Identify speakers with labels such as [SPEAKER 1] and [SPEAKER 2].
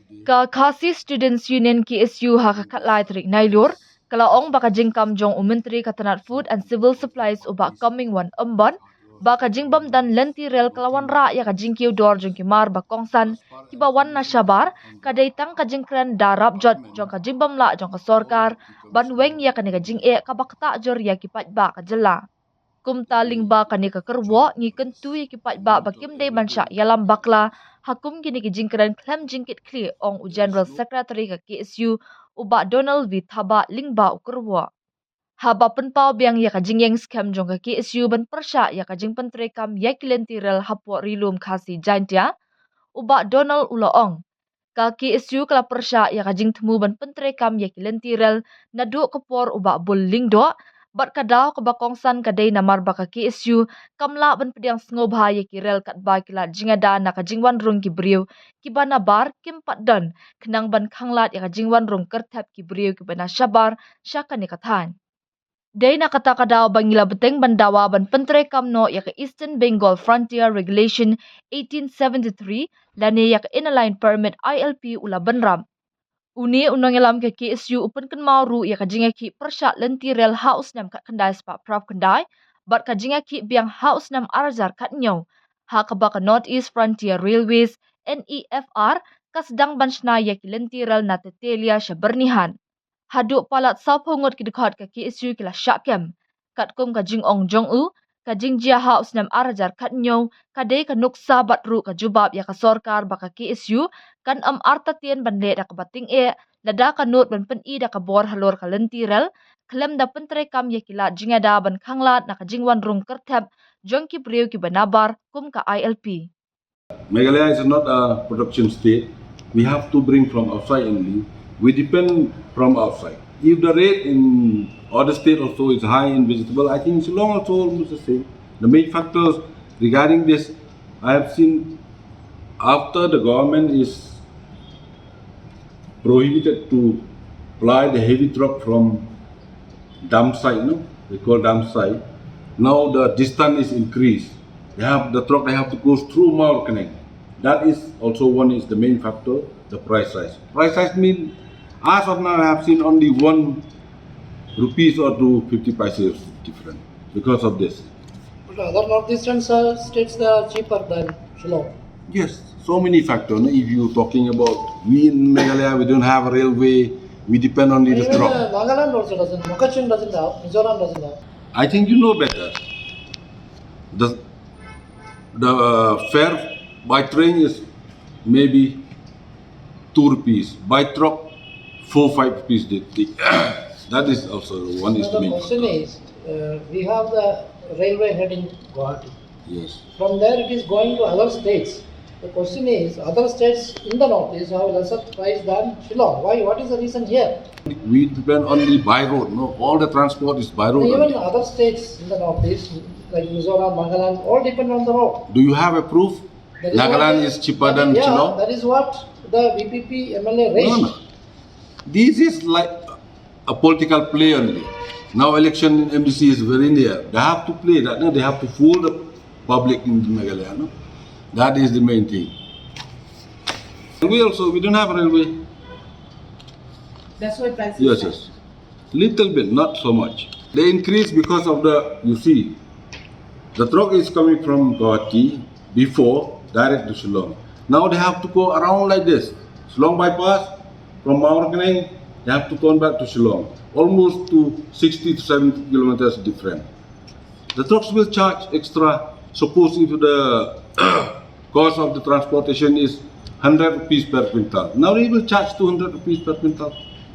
[SPEAKER 1] Ka Khasi Students Union KSU hakakalay trik nailur, kalaong baka jingkam jong Myntri katanat food and civil supplies uba coming one umbon, baka jingbam dan lynti rel kalawan ra ya ka jingkiw dor jong kimar bakongsan, kibawan na syabar, kadaitang ka jingkran darab jot jong ka jingbam la jong ka sorkar, banweng ya ka ni ka jing e kabakta jor ya kipat ba ka jela. Kumta lingba kani ka kerwo ngi kentui kipat ba bakim day bansya yalam bakla hakum gini ki jingkran klem jingkit kli ong u General Secretary ka KSU uba Donald V Thaba lingba u kerwo. Haba penpau biang ya ka jingyeng scam jong ka KSU ban persya ya ka jing pentrekam ya kilentirel hapwa rilum Khasi jaintia uba Donald uloong. Ka KSU kala persya ya ka jing temu ban pentrekam ya kilentirel nadu kepor uba bul lingdo bat kadaw kabakongsan kadai namar baka KSU kamla ban pediang sngoba ya kirel kat ba kila jingada na ka jingwan rung kibriu kibana bar kim patdan kenang ban khanglat ya ka jingwan rung kertap kibriu kibana syabar syaka ni kathan. Day na kata kadaw bangila beteng bandawa ban pentrekam no ya ka Eastern Bengal Frontier Regulation 1873 lani ya ka Inline Permit ILP ula banram. Uni unang ilam ke KSU pynkynmaw ru ya kajinga ki persya lynti rel house nam kat kendai spa prap kendai bat kajinga ki biang house nam arzar kat nyau ha kabaka North East Frontier Railways NEFR kasdang bansna ya ki lynti rel na tetelia syabernihan haduk palat saphongot ki dekat ke KSU kila syakem kat kum kajing ong jong u kajing jia house nam arzar kat nyau kadai ka nuksa bat ru ka jubab ya ka sorkar baka KSU kan artatien bande da kabating e lada kanut ban pen i da kabor halor ka lentirel klem da pentrekam ya kila jingada ban khanglat na ka jingwan rung kertap jongki priu ki banabar kum ka ILP.
[SPEAKER 2] Meghalaya is not a production state. We have to bring from outside only. We depend from outside. If the rate in other state also is high in vegetable, I think Shillong also almost the same. The main factors regarding this, I have seen after the government is prohibited to fly the heavy truck from dump site, no? They call dump site. Now the distance is increased. They have to go through more connect. That is also one is the main factor, the price rise. Price rise means as of now I have seen only 1 rupees or 250 paise different because of this.
[SPEAKER 3] But other northeastern states are cheaper than Shillong.
[SPEAKER 2] Yes, so many factors. No? If you talking about we in Meghalaya, we don't have a railway, we depend only the truck.
[SPEAKER 3] Nagaland also doesn't, Mokachin doesn't have, Mizoram doesn't have.
[SPEAKER 2] I think you know better. The fare by train is maybe 2 rupees. By truck, 4-5 rupees. That is also one is the main.
[SPEAKER 3] The question is, we have the railway heading Guwahati.
[SPEAKER 2] Yes.
[SPEAKER 3] From there it is going to other states. The question is, other states in the northeast have lesser price than Shillong. Why? What is the reason here?
[SPEAKER 2] We depend only by road. No, all the transport is by road.
[SPEAKER 3] Even
[SPEAKER 2] only.
[SPEAKER 3] other states in the northeast, like Mizoram, Nagaland, all depend on the road.
[SPEAKER 2] Do you have a proof? Nagaland is cheaper than Shillong?
[SPEAKER 3] That is what the VPP MLA raised.
[SPEAKER 2] No. This is like a political play only. Now election in MDC is very near. They have to play that. No? They have to fool the public in Meghalaya. No? That is the main thing. We don't have a railway.
[SPEAKER 4] That's why prices.
[SPEAKER 2] Yes. Little bit, not so much. They increase because of the truck is coming from Guwahati before direct to Shillong. Now they have to go around like this. Shillong bypass from Mawarkaneng, they have to turn back to Shillong. Almost to 60 to 70 kilometers different. The trucks will charge extra. Suppose if the cost of the transportation is 100 rupees per quintal. Now they will charge 200 rupees per quintal.